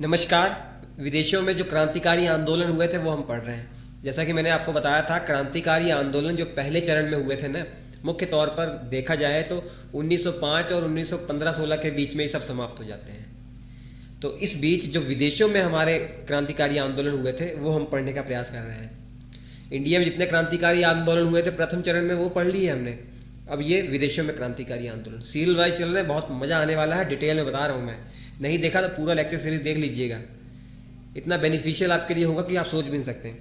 नमस्कार। विदेशों में जो क्रांतिकारी आंदोलन हुए थे वो हम पढ़ रहे हैं। जैसा कि मैंने आपको बताया था, क्रांतिकारी आंदोलन जो पहले चरण में हुए थे ना, मुख्य तौर पर देखा जाए तो 1905 और 1915-16 के बीच में ही सब समाप्त हो जाते हैं। तो इस बीच जो विदेशों में हमारे क्रांतिकारी आंदोलन हुए थे वो हम पढ़ने का प्रयास कर रहे हैं। इंडिया में जितने क्रांतिकारी आंदोलन हुए थे प्रथम चरण में वो पढ़ लिए हमने। अब ये विदेशों में क्रांतिकारी आंदोलन सीरियल वाइज चल रहे हैं, बहुत मज़ा आने वाला है। डिटेल में बता रहा हूँ मैं, नहीं देखा तो पूरा लेक्चर सीरीज देख लीजिएगा, इतना बेनिफिशियल आपके लिए होगा कि आप सोच भी नहीं सकते।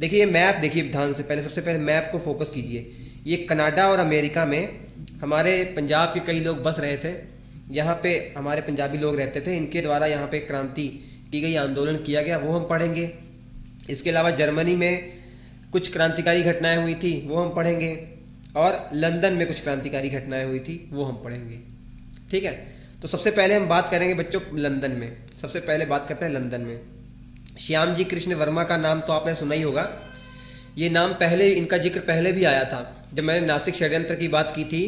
देखिए ये मैप देखिए ध्यान से, पहले सबसे पहले मैप को फोकस कीजिए। ये कनाडा और अमेरिका में हमारे पंजाब के कई लोग बस रहे थे, यहाँ पे हमारे पंजाबी लोग रहते थे, इनके द्वारा यहाँ पे क्रांति की गई, आंदोलन किया गया, वो हम पढ़ेंगे। इसके अलावा जर्मनी में कुछ क्रांतिकारी घटनाएं हुई थी वो हम पढ़ेंगे, और लंदन में कुछ क्रांतिकारी घटनाएं हुई थी वो हम पढ़ेंगे। ठीक है, तो सबसे पहले हम बात करेंगे बच्चों लंदन में। सबसे पहले बात करते हैं लंदन में। श्याम जी कृष्ण वर्मा का नाम तो आपने सुना ही होगा। ये नाम पहले, इनका जिक्र पहले भी आया था जब मैंने नासिक षड्यंत्र की बात की थी।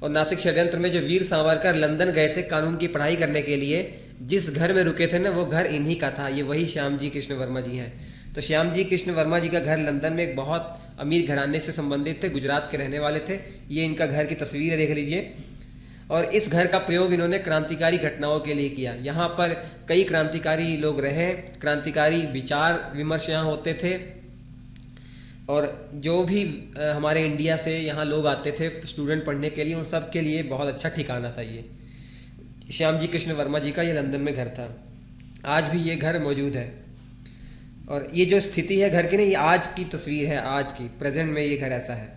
और नासिक षड्यंत्र में जो वीर सावरकर लंदन गए थे कानून की पढ़ाई करने के लिए, जिस घर में रुके थे ना वो घर इन्हीं का था। ये वही श्याम जी कृष्ण वर्मा जी हैं। तो श्याम जी कृष्ण वर्मा जी का घर लंदन में एक बहुत अमीर घराने से संबंधित थे, गुजरात के रहने वाले थे। ये इनका घर की तस्वीर है, देख लीजिए। और इस घर का प्रयोग इन्होंने क्रांतिकारी घटनाओं के लिए किया। यहाँ पर कई क्रांतिकारी लोग रहे, क्रांतिकारी विचार विमर्श यहाँ होते थे, और जो भी हमारे इंडिया से यहाँ लोग आते थे स्टूडेंट पढ़ने के लिए, उन सब के लिए बहुत अच्छा ठिकाना था ये। श्याम जी कृष्ण वर्मा जी का ये लंदन में घर था। आज भी ये घर मौजूद है, और ये जो स्थिति है घर की ना, ये आज की तस्वीर है, आज की प्रेजेंट में ये घर ऐसा है।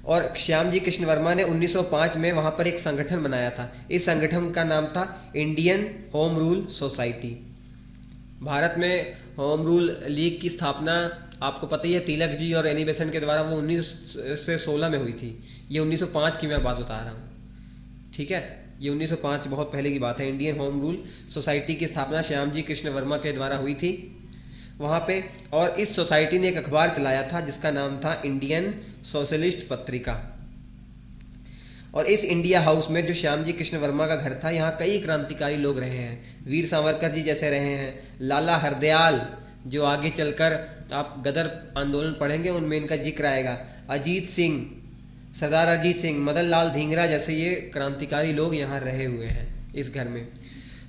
और श्याम जी कृष्ण वर्मा ने 1905 में वहाँ पर एक संगठन बनाया था। इस संगठन का नाम था Indian home rule society. Bharat में होम रूल लीग की स्थापना आपको पता ही है, तिलक जी और एनी बेसेंट के द्वारा, वो 1916 में हुई थी। ये 1905 की मैं बात बता रहा हूँ। ठीक है, ये 1905 बहुत पहले की बात है। इंडियन होम रूल सोसाइटी की स्थापना श्याम जी कृष्ण वर्मा के द्वारा हुई थी वहाँ पे। और इस सोसाइटी ने एक अखबार चलाया था जिसका नाम था इंडियन सोशलिस्ट पत्रिका। और इस इंडिया हाउस में जो श्याम जी कृष्ण वर्मा का घर था, यहाँ कई क्रांतिकारी लोग रहे हैं। वीर सावरकर जी जैसे रहे हैं, लाला हरदयाल जो आगे चलकर आप गदर आंदोलन पढ़ेंगे उनमें इनका जिक्र आएगा, अजीत सिंह, सरदार अजीत सिंह, मदन लाल धींगरा जैसे ये क्रांतिकारी लोग यहाँ रहे हुए हैं इस घर में।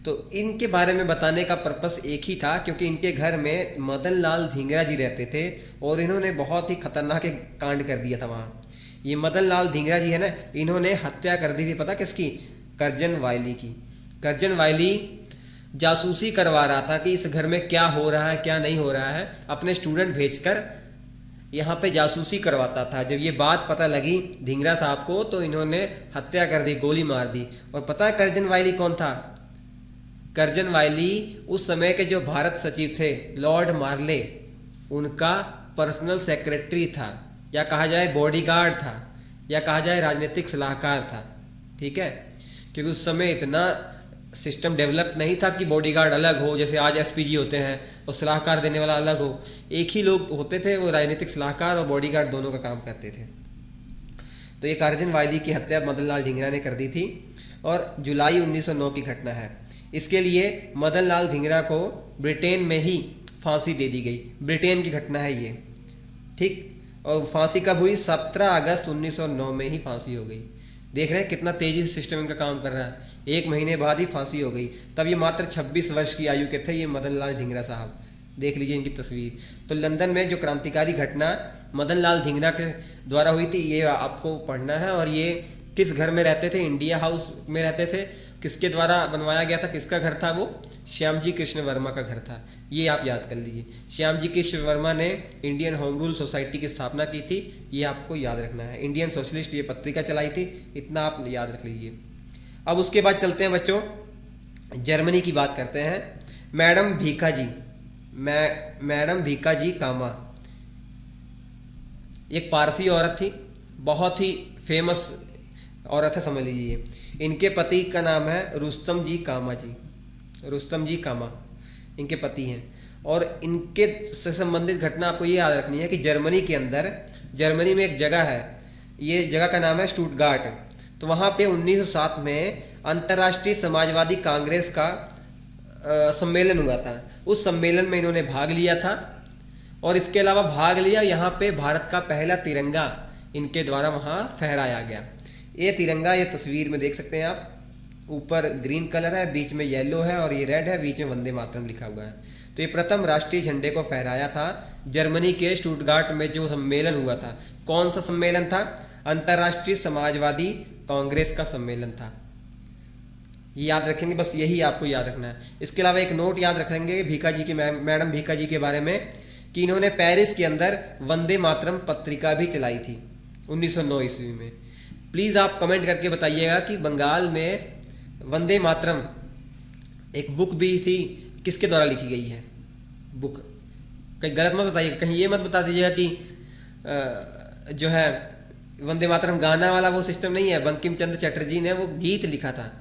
तो इनके बारे में बताने का पर्पस एक ही था, क्योंकि इनके घर में मदन लाल धींगरा जी रहते थे और इन्होंने बहुत ही खतरनाक एक कांड कर दिया था वहाँ। ये मदन लाल धींगरा जी है ना, इन्होंने हत्या कर दी थी, पता किसकी? करजन वायली की। करजन वायली जासूसी करवा रहा था कि इस घर में क्या हो रहा है क्या नहीं हो रहा है, अपने स्टूडेंट भेजकर यहाँ पे जासूसी करवाता था। जब ये बात पता लगी धींगरा साहब को तो इन्होंने हत्या कर दी, गोली मार दी। और पता है करजन वायली कौन था? करजन वायली उस समय के जो भारत सचिव थे लॉर्ड मार्ले, उनका पर्सनल सेक्रेटरी था, या कहा जाए बॉडीगार्ड था, या कहा जाए राजनीतिक सलाहकार था। ठीक है, क्योंकि उस समय इतना सिस्टम डेवलप नहीं था कि बॉडीगार्ड अलग हो, जैसे आज एसपीजी होते हैं और सलाहकार देने वाला अलग हो। एक ही लोग होते थे, वो राजनीतिक सलाहकार और बॉडीगार्ड दोनों का काम करते थे। तो ये करजन वायली की हत्या मदन लाल धींगरा ने कर दी थी, और जुलाई 1909 की घटना है। इसके लिए मदन लाल धींगरा को ब्रिटेन में ही फांसी दे दी गई। ब्रिटेन की घटना है ये, ठीक। और फांसी कब हुई? 17 अगस्त 1909 में ही फांसी हो गई। देख रहे हैं कितना तेजी से सिस्टम इनका काम कर रहा है। एक महीने बाद ही फांसी हो गई। तब ये मात्र 26 वर्ष की आयु के थे ये मदन लाल धींगरा साहब। देख लीजिए इनकी तस्वीर। तो लंदन में जो क्रांतिकारी घटना मदन लाल धींगरा के द्वारा हुई थी ये आपको पढ़ना है। और ये किस घर में रहते थे? इंडिया हाउस में रहते थे। किसके द्वारा बनवाया गया था? किसका घर था वो? श्याम जी कृष्ण वर्मा का घर था। ये आप याद कर लीजिए। श्याम जी कृष्ण वर्मा ने इंडियन होम रूल सोसाइटी की स्थापना की थी, ये आपको याद रखना है। इंडियन सोशलिस्ट ये पत्रिका चलाई थी, इतना आप याद रख लीजिए। अब उसके बाद चलते हैं बच्चों, जर्मनी की बात करते हैं। मैडम भीखा जी, मैडम भीखा जी कामा एक पारसी औरत थी, बहुत ही फेमस औरत है, समझ लीजिए। इनके पति का नाम है रुस्तम जी कामा जी। रुस्तम जी कामा इनके पति हैं। और इनके से संबंधित घटना आपको ये याद रखनी है कि जर्मनी के अंदर, जर्मनी में एक जगह है, ये जगह का नाम है स्टुटगार्ट। तो वहाँ पे 1907 में अंतर्राष्ट्रीय समाजवादी कांग्रेस का सम्मेलन हुआ था, उस सम्मेलन में इन्होंने भाग लिया था। और इसके अलावा भाग लिया, यहाँ पे भारत का पहला तिरंगा इनके द्वारा वहाँ फहराया गया। ये तिरंगा, ये तस्वीर में देख सकते हैं आप, ऊपर ग्रीन कलर है, बीच में येलो है और ये रेड है, बीच में वंदे मातरम लिखा हुआ है। तो ये प्रथम राष्ट्रीय झंडे को फहराया था जर्मनी के स्टुटगार्ट में जो सम्मेलन हुआ था। कौन सा सम्मेलन था? अंतर्राष्ट्रीय समाजवादी कांग्रेस का सम्मेलन था। ये याद रखेंगे, बस यही आपको याद रखना है। इसके अलावा एक नोट याद रखेंगे भीखा जी की, मैडम भीखा जी के बारे में, कि इन्होंने पेरिस के अंदर वंदे मातरम पत्रिका भी चलाई थी 1909 ईस्वी में। प्लीज़ आप कमेंट करके बताइएगा कि बंगाल में वंदे मातरम एक बुक भी थी, किसके द्वारा लिखी गई है बुक? कहीं गलत मत बताइएगा, कहीं ये मत बता दीजिएगा कि जो है वंदे मातरम गाना वाला वो सिस्टम नहीं है। बंकिम चंद्र चटर्जी ने वो गीत लिखा था,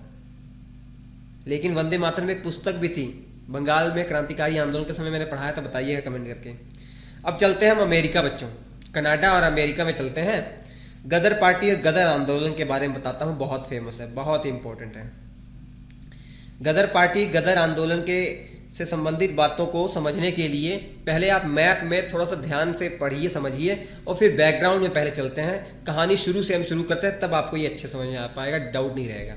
लेकिन वंदे मातरम एक पुस्तक भी थी। बंगाल में क्रांतिकारी आंदोलन के समय मैंने पढ़ाया था, बताइएगा कमेंट करके। अब चलते हैं हम अमेरिका बच्चों, कनाडा और अमेरिका में चलते हैं। गदर पार्टी और गदर आंदोलन के बारे में बताता हूँ, बहुत फेमस है, बहुत इंपॉर्टेंट है। गदर पार्टी, गदर आंदोलन के से संबंधित बातों को समझने के लिए पहले आप मैप में थोड़ा सा ध्यान से पढ़िए, समझिए, और फिर बैकग्राउंड में पहले चलते हैं। कहानी शुरू से हम शुरू करते हैं, तब आपको ये अच्छे समझ में आ पाएगा, डाउट नहीं रहेगा।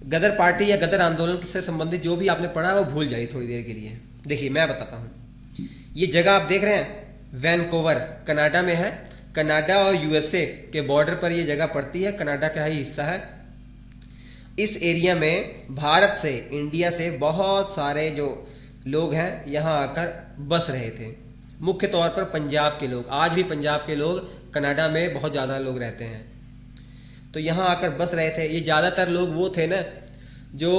गदर पार्टी या गदर आंदोलन से संबंधित जो भी आपने पढ़ा वो भूल जाइए थोड़ी देर के लिए। देखिए मैं बताता हूँ। ये जगह आप देख रहे हैं वैनकूवर कनाडा में है। कनाडा और यूएसए के बॉर्डर पर ये जगह पड़ती है, कनाडा का ही हिस्सा है। इस एरिया में भारत से, इंडिया से बहुत सारे जो लोग हैं यहाँ आकर बस रहे थे। मुख्य तौर पर पंजाब के लोग, आज भी पंजाब के लोग कनाडा में बहुत ज़्यादा लोग रहते हैं, तो यहाँ आकर बस रहे थे। ये ज़्यादातर लोग वो थे ना जो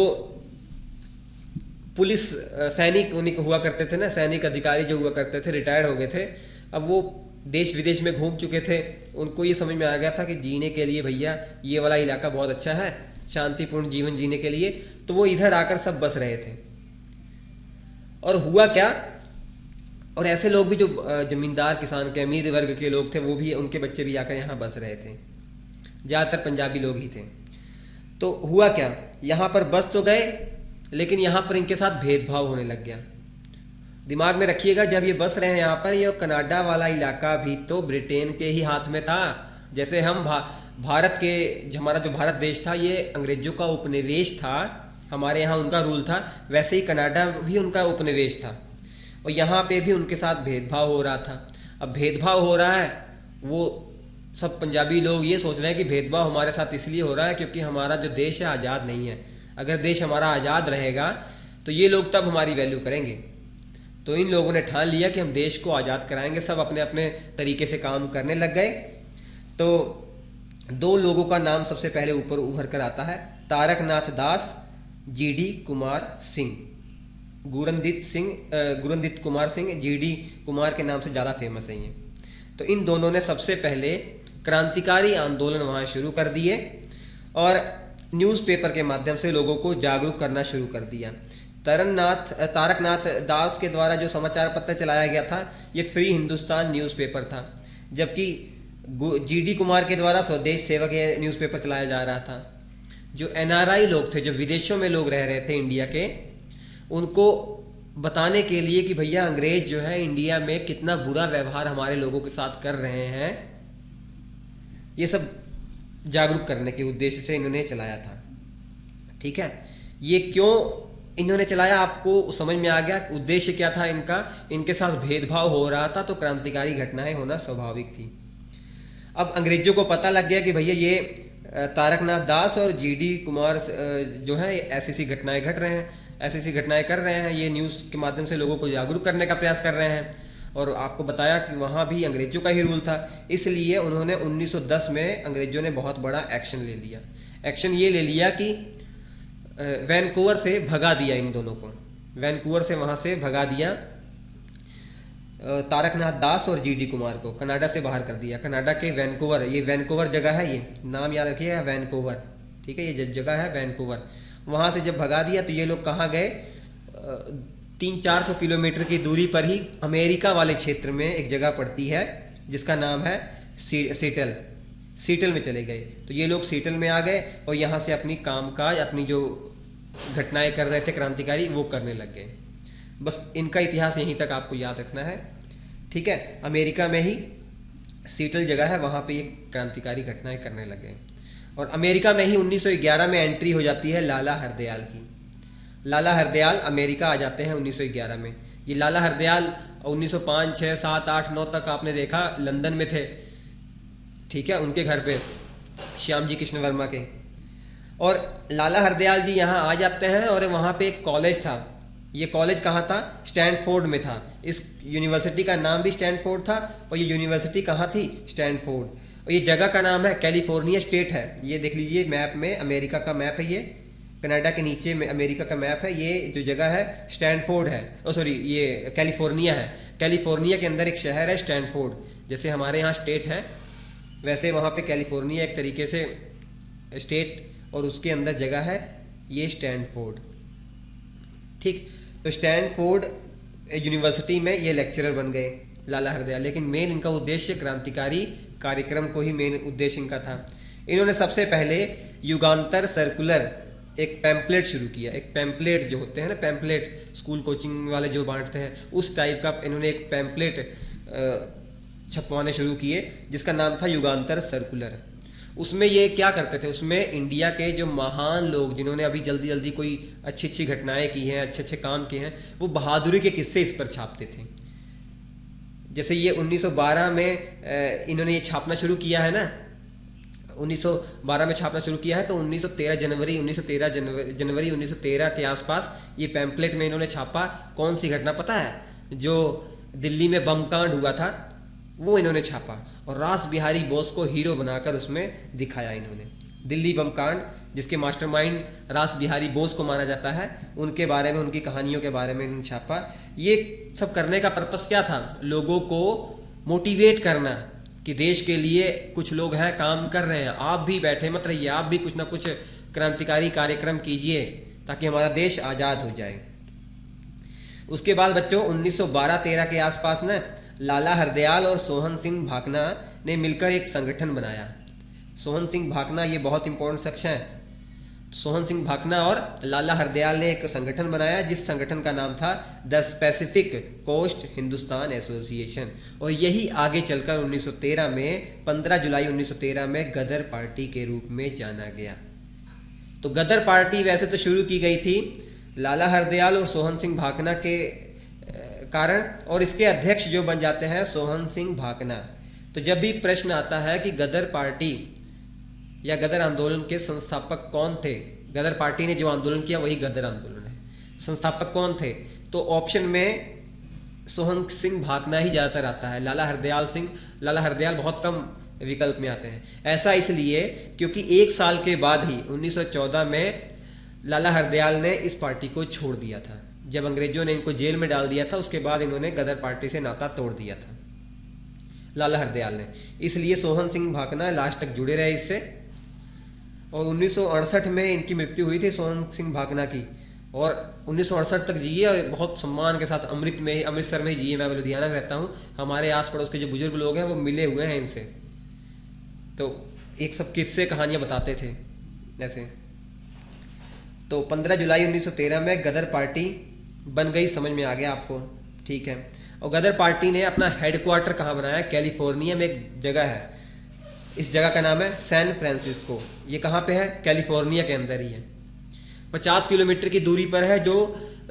पुलिस सैनिक उन्हीं हुआ करते थे ना, सैनिक अधिकारी जो हुआ करते थे, रिटायर्ड हो गए थे। अब वो देश विदेश में घूम चुके थे, उनको ये समझ में आ गया था कि जीने के लिए भैया ये वाला इलाका बहुत अच्छा है, शांतिपूर्ण जीवन जीने के लिए, तो वो इधर आकर सब बस रहे थे। और हुआ क्या, और ऐसे लोग भी जो जमींदार किसान के अमीर वर्ग के लोग थे, वो भी, उनके बच्चे भी आकर यहाँ बस रहे थे। ज़्यादातर पंजाबी लोग ही थे। तो हुआ क्या, यहाँ पर बस तो गए, लेकिन यहाँ पर इनके साथ भेदभाव होने लग गया। दिमाग में रखिएगा, जब ये बस रहे हैं यहाँ पर, ये कनाडा वाला इलाका भी तो ब्रिटेन के ही हाथ में था। जैसे हम भारत के, हमारा जो भारत देश था ये अंग्रेजों का उपनिवेश था, हमारे यहाँ उनका रूल था, वैसे ही कनाडा भी उनका उपनिवेश था। और यहाँ पे भी उनके साथ भेदभाव हो रहा था। अब भेदभाव हो रहा है, वो सब पंजाबी लोग ये सोच रहे हैं कि भेदभाव हमारे साथ इसलिए हो रहा है क्योंकि हमारा जो देश है आज़ाद नहीं है। अगर देश हमारा आज़ाद रहेगा तो ये लोग तब हमारी वैल्यू करेंगे। तो इन लोगों ने ठान लिया कि हम देश को आज़ाद कराएंगे। सब अपने अपने तरीके से काम करने लग गए। तो दो लोगों का नाम सबसे पहले ऊपर उभर कर आता है, तारकनाथ दास, जीडी कुमार सिंह। गुरंदित कुमार सिंह, जीडी कुमार के नाम से ज़्यादा फेमस है ये। तो इन दोनों ने सबसे पहले क्रांतिकारी आंदोलन वहाँ शुरू कर दिए और न्यूज़पेपर के माध्यम से लोगों को जागरूक करना शुरू कर दिया। तारकनाथ दास के द्वारा जो समाचार पत्र चलाया गया था ये फ्री हिंदुस्तान न्यूज़पेपर था, जबकि जीडी कुमार के द्वारा स्वदेश सेवक ये न्यूज़पेपर चलाया जा रहा था। जो एनआरआई लोग थे, जो विदेशों में लोग रह रहे थे इंडिया के, उनको बताने के लिए कि भैया अंग्रेज जो है इंडिया में कितना बुरा व्यवहार हमारे लोगों के साथ कर रहे हैं, ये सब जागरूक करने के उद्देश्य से इन्होंने चलाया था। ठीक है, ये क्यों इन्होंने चलाया आपको समझ में आ गया, उद्देश्य क्या था इनका। इनके साथ भेदभाव हो रहा था तो क्रांतिकारी घटनाएं होना स्वाभाविक थी। अब अंग्रेजों को पता लग गया कि भैया ये तारकनाथ दास और जीडी कुमार जो है ऐसी घटनाएं घट रहे हैं, ऐसी घटनाएं कर रहे हैं, ये न्यूज़ के माध्यम से लोगों को जागरूक करने का प्रयास कर रहे हैं। और आपको बताया कि वहाँ भी अंग्रेजों का ही रूल था, इसलिए उन्होंने 1910 में अंग्रेजों ने बहुत बड़ा एक्शन ले लिया। एक्शन ये ले लिया कि वैनकूवर से भगा दिया इन दोनों को, वैनकूवर से वहाँ से भगा दिया तारकनाथ दास और जीडी कुमार को, कनाडा से बाहर कर दिया। कनाडा के वैनकूवर, ये वैनकूवर जगह है, ये नाम याद रखिएगा, वैनकूवर। ठीक है, ये जगह है वैनकूवर। वहाँ से जब भगा दिया तो ये लोग कहाँ गए, 300-400 किलोमीटर की दूरी पर ही अमेरिका वाले क्षेत्र में एक जगह पड़ती है जिसका नाम है सीटल में चले गए। तो ये लोग सीटल में आ गए और यहाँ से अपनी कामकाज, अपनी जो घटनाएं कर रहे थे क्रांतिकारी, वो करने लग गए। बस इनका इतिहास यहीं तक आपको याद रखना है, ठीक है। अमेरिका में ही सीटल जगह है, वहाँ पे ये क्रांतिकारी घटनाएं करने लगे। और अमेरिका में ही 1911 में एंट्री हो जाती है लाला हरदयाल की। लाला हरदयाल अमेरिका आ जाते हैं 1911 में। ये लाला हरदयाल 1905, 6, 7, 8, 9 तक आपने देखा लंदन में थे, ठीक है, उनके घर पे श्याम जी कृष्ण वर्मा के। और लाला हरदयाल जी यहाँ आ जाते हैं और वहाँ पे एक कॉलेज था। ये कॉलेज कहाँ था? स्टैनफोर्ड में था। इस यूनिवर्सिटी का नाम भी स्टैनफोर्ड था और ये यूनिवर्सिटी कहाँ थी? स्टैनफोर्ड। और ये जगह का नाम है कैलिफोर्निया स्टेट है। ये देख लीजिए मैप में, अमेरिका का मैप है, ये कनाडा के नीचे में अमेरिका का मैप है। ये जो जगह है स्टैनफोर्ड है, ओ सॉरी ये कैलिफोर्निया है। कैलिफोर्निया के अंदर एक शहर है स्टैनफोर्ड, जैसे हमारे यहाँ स्टेट है वैसे वहाँ पे कैलिफोर्निया एक तरीके से स्टेट, और उसके अंदर जगह है ये स्टैनफोर्ड, ठीक। तो स्टैनफोर्ड यूनिवर्सिटी में ये लेक्चरर बन गए लाला हरदयाल। लेकिन मेन इनका उद्देश्य क्रांतिकारी कार्यक्रम को ही मेन उद्देश्य इनका था। इन्होंने सबसे पहले युगांतर सर्कुलर एक पैम्पलेट शुरू किया। एक पैम्पलेट जो होते हैं ना, पैम्पलेट स्कूल कोचिंग वाले जो बांटते हैं, उस टाइप का इन्होंने एक पैम्पलेट छपवाने शुरू किए जिसका नाम था युगांतर सर्कुलर। उसमें ये क्या करते थे, उसमें इंडिया के जो महान लोग जिन्होंने अभी जल्दी जल्दी कोई अच्छी अच्छी घटनाएं की हैं, अच्छे अच्छे काम किए हैं, वो बहादुरी के किस्से इस पर छापते थे। जैसे ये 1912 में इन्होंने ये छापना शुरू किया है ना, 1912 में छापना शुरू किया है, तो 1913 जनवरी 1913 के आसपास ये पैम्पलेट में इन्होंने छापा। कौन सी घटना पता है? जो दिल्ली में बम कांड हुआ था वो इन्होंने छापा और रास बिहारी बोस को हीरो बनाकर उसमें दिखाया इन्होंने। दिल्ली बम कांड जिसके मास्टरमाइंड रास बिहारी बोस को माना जाता है, उनके बारे में, उनकी कहानियों के बारे में इन्होंने छापा। ये सब करने का पर्पस क्या था? लोगों को मोटिवेट करना कि देश के लिए कुछ लोग हैं, काम कर रहे हैं, आप भी बैठे मत रहिए, आप भी कुछ ना कुछ क्रांतिकारी कार्यक्रम कीजिए ताकि हमारा देश आज़ाद हो जाए। उसके बाद बच्चों 1912-13 के आसपास ना लाला हरदयाल और सोहन सिंह भाकना ने मिलकर एक संगठन बनाया। सोहन सिंह भाकना ये बहुत इंपॉर्टेंट शख्स हैं। सोहन सिंह भाकना और लाला हरदयाल ने एक संगठन बनाया जिस संगठन का नाम था the Pacific Coast Hindustan Association. और यही आगे चलकर 1913 में 15 जुलाई 1913 में गदर पार्टी के रूप में जाना गया। तो गदर पार्टी वैसे तो शुरू की गई थी लाला हरदयाल और सोहन सिंह भाकना के कारण, और इसके अध्यक्ष जो बन जाते हैं सोहन सिंह भाकना। तो जब भी प्रश्न आता है कि गदर पार्टी या गदर आंदोलन के संस्थापक कौन थे, गदर पार्टी ने जो आंदोलन किया वही गदर आंदोलन है, संस्थापक कौन थे, तो ऑप्शन में सोहन सिंह भाकना ही ज़्यादातर आता है। लाला हरदयाल बहुत कम विकल्प में आते हैं। ऐसा इसलिए क्योंकि एक साल के बाद ही 1914 में लाला हरदयाल ने इस पार्टी को छोड़ दिया था। जब अंग्रेजों ने इनको जेल में डाल दिया था उसके बाद इन्होंने गदर पार्टी से नाता तोड़ दिया था लाला हरदयाल ने। इसलिए सोहन सिंह भाकना लास्ट तक जुड़े रहे इससे। और 1968 में इनकी मृत्यु हुई थी सोहन सिंह भाकना की, और 1968 तक जिए और बहुत सम्मान के साथ अमृतसर में ही जिए। मैं लुधियाना में रहता हूँ, हमारे आस पड़ोस के जो बुजुर्ग लोग हैं वो मिले हुए हैं इनसे, तो एक सब किस्से कहानियाँ बताते थे ऐसे। तो 15 जुलाई 1913 में गदर पार्टी बन गई, समझ में आ गया आपको, ठीक है। और गदर पार्टी ने अपना हेडक्वार्टर कहाँ बनाया? कैलिफोर्निया में एक जगह है, इस जगह का नाम है सैन फ्रांसिस्को। ये कहाँ पे है? कैलिफोर्निया के अंदर ही है। 50 किलोमीटर की दूरी पर है। जो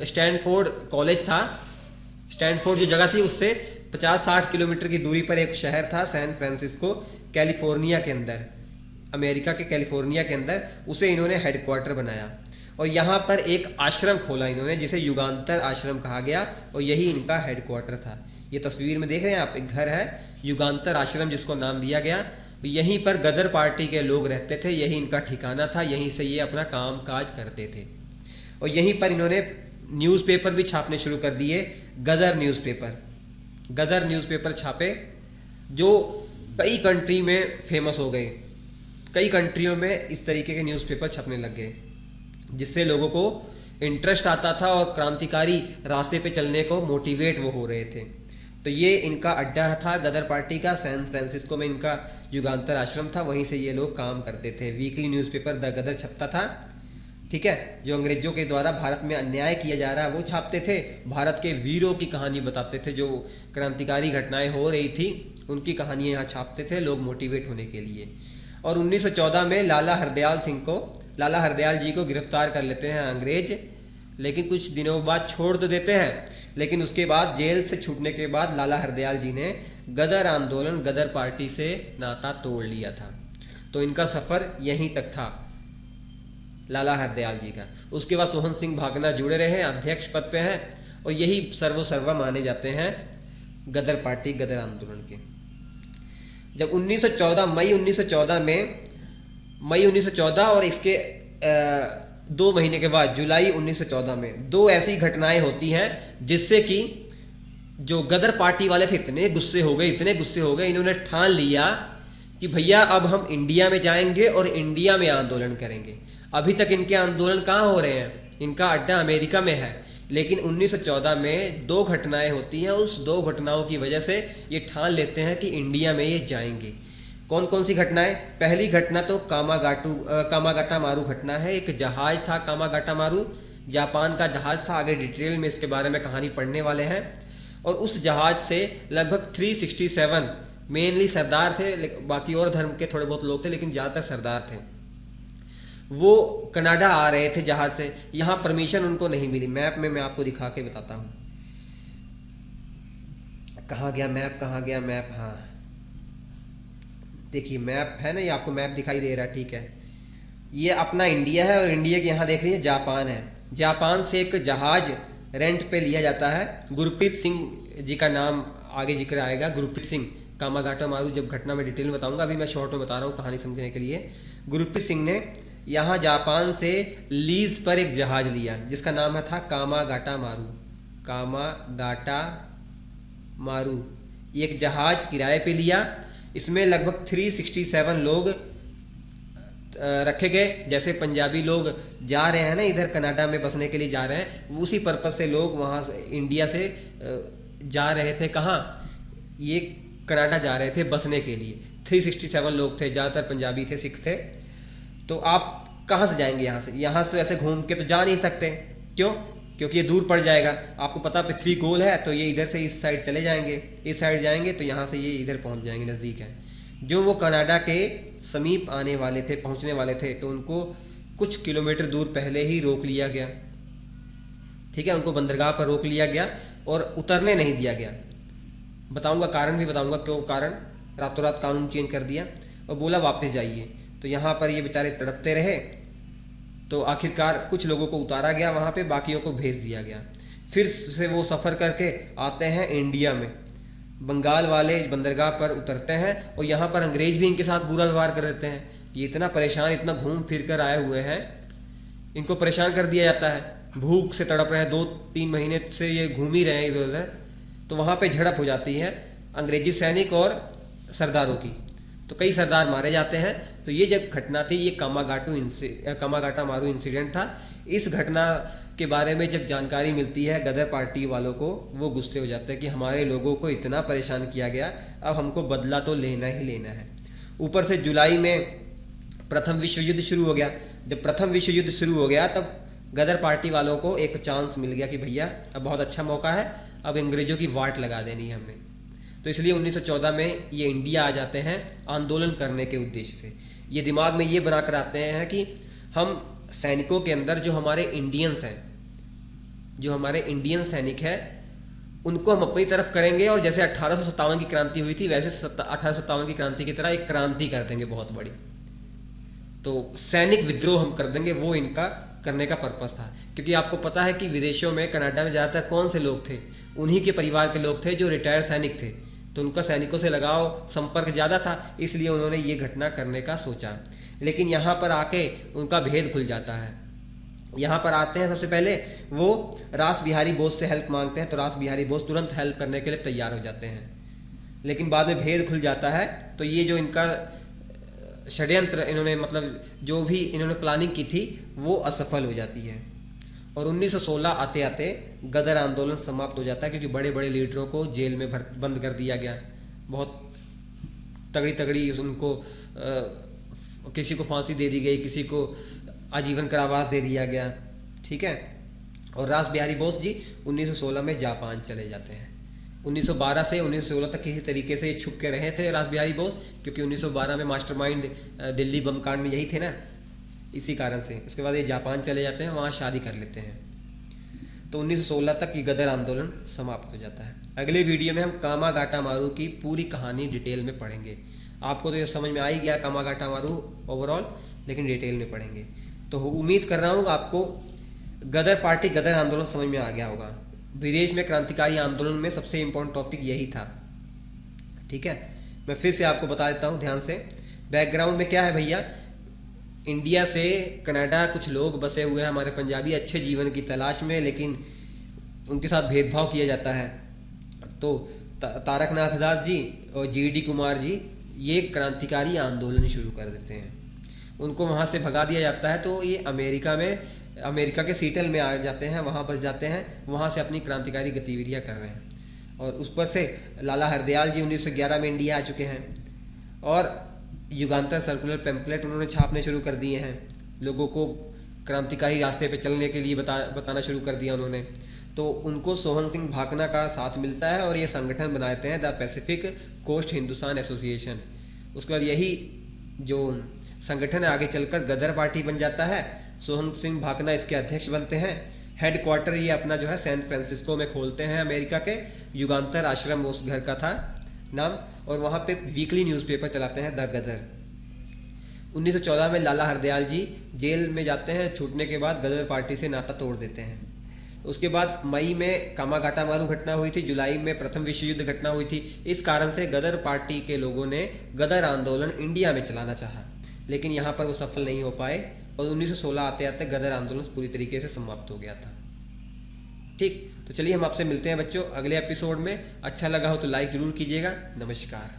स्टैनफोर्ड कॉलेज था, स्टैनफोर्ड जो जगह थी उससे 50-60 किलोमीटर की दूरी पर एक शहर था सैन फ्रांसिस्को, कैलिफोर्निया के अंदर, अमेरिका के कैलिफोर्निया के अंदर। उसे इन्होंने हेडक्वार्टर बनाया और यहाँ पर एक आश्रम खोला इन्होंने जिसे युगांतर आश्रम कहा गया, और यही इनका हेडक्वार्टर था। ये तस्वीर में देख रहे हैं आप, एक घर है युगांतर आश्रम जिसको नाम दिया गया। यहीं पर गदर पार्टी के लोग रहते थे, यही इनका ठिकाना था, यहीं से ये अपना काम काज करते थे। और यहीं पर इन्होंने न्यूज़पेपर भी छापने शुरू कर दिए, गदर न्यूज़पेपर छापे जो कई कंट्री में फेमस हो गए। कई कंट्रियों में इस तरीके के न्यूज़पेपर छपने लग गए जिससे लोगों को इंटरेस्ट आता था और क्रांतिकारी रास्ते पे चलने को मोटिवेट वो हो रहे थे। तो ये इनका अड्डा था गदर पार्टी का, सैन फ्रांसिस्को में इनका युगांतर आश्रम था, वहीं से ये लोग काम करते थे। वीकली न्यूज़पेपर द गदर छपता था ठीक है, जो अंग्रेजों के द्वारा भारत में अन्याय किया जा रहा है वो छापते थे, भारत के वीरों की कहानी बताते थे, जो क्रांतिकारी घटनाएं हो रही थी उनकी कहानियां यहाँ छापते थे लोग मोटिवेट होने के लिए। और 1914 में लाला हरदयाल जी को गिरफ्तार कर लेते हैं अंग्रेज, लेकिन कुछ दिनों बाद छोड़ तो देते हैं, लेकिन उसके बाद जेल से छूटने के बाद लाला हरदयाल जी ने गदर आंदोलन, गदर पार्टी से नाता तोड़ लिया था। तो इनका सफ़र यहीं तक था लाला हरदयाल जी का। उसके बाद सोहन सिंह भागना जुड़े रहे, अध्यक्ष पद पे हैं, और यही सर्वा माने जाते हैं गदर पार्टी, गदर आंदोलन के। जब 1914 मई 1914 और इसके 2 महीने के बाद जुलाई 1914 में 2 ऐसी घटनाएं होती हैं जिससे कि जो गदर पार्टी वाले थे इतने गुस्से हो गए, इन्होंने ठान लिया कि भैया अब हम इंडिया में जाएंगे और इंडिया में आंदोलन करेंगे। अभी तक इनके आंदोलन कहाँ हो रहे हैं, इनका अड्डा अमेरिका में है, लेकिन 1914 में 2 घटनाएं होती हैं, उस 2 घटनाओं की वजह से ये ठान लेते हैं कि इंडिया में ये जाएंगे। कौन कौन सी घटनाएं? पहली घटना तो कामागाटा मारू घटना है। एक जहाज था कामागाटा मारू, जापान का जहाज था, आगे डिटेल में इसके बारे में कहानी पढ़ने वाले हैं। और उस जहाज से लगभग 367 मेनली सरदार थे, बाकी और धर्म के थोड़े बहुत लोग थे, लेकिन ज़्यादातर सरदार थे, वो कनाडा आ रहे थे जहाज से। यहाँ परमिशन उनको नहीं मिली। मैप में मैं आपको दिखा के बताता हूँ, कहाँ गया मैप, हाँ देखिए मैप है ना, ये आपको मैप दिखाई दे रहा है, ठीक है। ये अपना इंडिया है और इंडिया के यहाँ देख लीजिए जापान है। जापान से एक जहाज रेंट पे लिया जाता है। गुरप्रीत सिंह जी का नाम आगे जिक्र आएगा, गुरप्रीत सिंह। कामागाटा मारू जब घटना में डिटेल में बताऊंगा, अभी मैं शॉर्ट में बता रहा हूँ कहानी समझने के लिए। गुरप्रीत सिंह ने यहाँ जापान से लीज पर एक जहाज लिया जिसका नाम था कामागाटा मारू। एक जहाज किराए पे लिया, इसमें लगभग 367 लोग रखे गए। जैसे पंजाबी लोग जा रहे हैं ना इधर कनाडा में बसने के लिए जा रहे हैं, उसी पर्पस से लोग वहाँ से इंडिया से जा रहे थे। कहाँ? ये कनाडा जा रहे थे बसने के लिए। 367 लोग थे, ज़्यादातर पंजाबी थे, सिख थे। तो आप कहाँ से जाएंगे? यहाँ से ऐसे घूम के तो जा नहीं सकते। क्यों? क्योंकि ये दूर पड़ जाएगा। आपको पता पृथ्वी गोल है, तो ये इधर से इस साइड चले जाएंगे, इस साइड जाएंगे तो यहाँ से ये इधर पहुँच जाएंगे, नज़दीक है। जो वो कनाडा के समीप पहुँचने वाले थे, तो उनको कुछ किलोमीटर दूर पहले ही रोक लिया गया। ठीक है, उनको बंदरगाह पर रोक लिया गया और उतरने नहीं दिया गया। बताऊंगा कारण भी बताऊंगा क्यों कारण। रातों रात कानून चेंज कर दिया और बोला वापस जाइए। तो यहाँ पर ये बेचारे तड़पते रहे, तो आखिरकार कुछ लोगों को उतारा गया वहाँ पे, बाकियों को भेज दिया गया। फिर से वो सफ़र करके आते हैं इंडिया में। बंगाल वाले बंदरगाह पर उतरते हैं और यहाँ पर अंग्रेज भी इनके साथ बुरा व्यवहार कर देते हैं। ये इतना परेशान, इतना घूम फिर कर आए हुए हैं, इनको परेशान कर दिया जाता है। भूख से तड़प रहे हैं, 2-3 महीने से ये घूम ही रहे हैं इधर उधर। तो वहाँ पे झड़प हो जाती है अंग्रेजी सैनिक और सरदारों की, तो कई सरदार मारे जाते हैं। तो ये जब घटना थी, ये कामागाटा मारू इंसिडेंट था। इस घटना के बारे में जब जानकारी मिलती है गदर पार्टी वालों को, वो गुस्से हो जाते हैं कि हमारे लोगों को इतना परेशान किया गया, अब हमको बदला तो लेना ही लेना है। ऊपर से जुलाई में प्रथम विश्व युद्ध शुरू हो गया। जब प्रथम विश्व युद्ध शुरू हो गया तब गदर पार्टी वालों को एक चांस मिल गया कि भैया अब बहुत अच्छा मौका है, अब अंग्रेजों की वाट लगा देनी है हमें। तो इसलिए 1914 में ये इंडिया आ जाते हैं आंदोलन करने के उद्देश्य से। ये दिमाग में ये बना कर आते हैं कि हम सैनिकों के अंदर जो हमारे इंडियंस हैं, जो हमारे इंडियन सैनिक हैं, उनको हम अपनी तरफ करेंगे और जैसे 1857 की क्रांति हुई थी वैसे 1857 की क्रांति की तरह एक क्रांति कर देंगे बहुत बड़ी। तो सैनिक विद्रोह हम कर देंगे, वो इनका करने का पर्पस था। क्योंकि आपको पता है कि विदेशों में, कनाडा में ज़्यादातर कौन से लोग थे? उन्हीं के परिवार के लोग थे जो रिटायर्ड सैनिक थे, तो उनका सैनिकों से लगाव संपर्क ज़्यादा था, इसलिए उन्होंने ये घटना करने का सोचा। लेकिन यहाँ पर आके उनका भेद खुल जाता है। यहाँ पर आते हैं, सबसे पहले वो रास बिहारी बोस से हेल्प मांगते हैं, तो रास बिहारी बोस तुरंत हेल्प करने के लिए तैयार हो जाते हैं। लेकिन बाद में भेद खुल जाता है, तो ये जो इनका षड्यंत्र, इन्होंने मतलब जो भी इन्होंने प्लानिंग की थी वो असफल हो जाती है। और 1916 आते आते गदर आंदोलन समाप्त हो जाता है, क्योंकि बड़े बड़े लीडरों को जेल में बंद कर दिया गया। बहुत तगड़ी उनको किसी को फांसी दे दी गई, किसी को आजीवन कारावास दे दिया गया, ठीक है। और रास बिहारी बोस जी 1916 में जापान चले जाते हैं। 1912 से 1916 तक किसी तरीके से छुप के रहे थे रास बिहारी बोस, क्योंकि 1912 में मास्टरमाइंड दिल्ली बम कांड में यही थे ना, इसी कारण से। उसके बाद ये जापान चले जाते हैं, वहाँ शादी कर लेते हैं। तो 1916 तक ये गदर आंदोलन समाप्त हो जाता है। अगले वीडियो में हम कामागाटा मारू की पूरी कहानी डिटेल में पढ़ेंगे। आपको तो ये समझ में आ ही गया कामागाटा मारू ओवरऑल, लेकिन डिटेल में पढ़ेंगे। तो उम्मीद कर रहा हूँ आपको गदर पार्टी, गदर आंदोलन समझ में आ गया होगा। विदेश में क्रांतिकारी आंदोलन में सबसे इम्पोर्टेंट टॉपिक यही था, ठीक है। मैं फिर से आपको बता देता हूँ ध्यान से। बैकग्राउंड में क्या है भैया, इंडिया से कनाडा कुछ लोग बसे हुए हैं हमारे पंजाबी, अच्छे जीवन की तलाश में, लेकिन उनके साथ भेदभाव किया जाता है। तो तारकनाथ दास जी और GD कुमार जी ये क्रांतिकारी आंदोलन शुरू कर देते हैं। उनको वहाँ से भगा दिया जाता है, तो ये अमेरिका के सीटल में आ जाते हैं, वहाँ बस जाते हैं, वहाँ से अपनी क्रांतिकारी गतिविधियाँ कर रहे हैं। और उस पर से लाला हरदयाल जी 1911 में इंडिया आ चुके हैं, और युगांतर सर्कुलर पैम्पलेट उन्होंने छापने शुरू कर दिए हैं। लोगों को क्रांतिकारी रास्ते पे चलने के लिए बताना शुरू कर दिया उन्होंने। तो उनको सोहन सिंह भाकना का साथ मिलता है और ये संगठन बनाते हैं the Pacific Coast Hindustan Association. उसके बाद यही जो संगठन है आगे चलकर गदर पार्टी बन जाता है। सोहन सिंह भाकना इसके अध्यक्ष बनते हैं। हेड क्वार्टर ये अपना जो है सैन फ्रांसिस्को में खोलते हैं अमेरिका के। युगांतर आश्रम उस घर का था नाम, और वहाँ पे वीकली न्यूज़पेपर चलाते हैं द गदर। 1914 में लाला हरदयाल जी जेल में जाते हैं, छूटने के बाद गदर पार्टी से नाता तोड़ देते हैं। उसके बाद मई में कामागाटा मारू घटना हुई थी, जुलाई में प्रथम विश्व युद्ध घटना हुई थी। इस कारण से गदर पार्टी के लोगों ने गदर आंदोलन इंडिया में चलाना चाहा, लेकिन यहाँ पर वो सफल नहीं हो पाए, और 1916 आते आते गदर आंदोलन पूरी तरीके से समाप्त हो गया था। ठीक, तो चलिए हम आपसे मिलते हैं बच्चों अगले एपिसोड में। अच्छा लगा हो तो लाइक ज़रूर कीजिएगा। नमस्कार।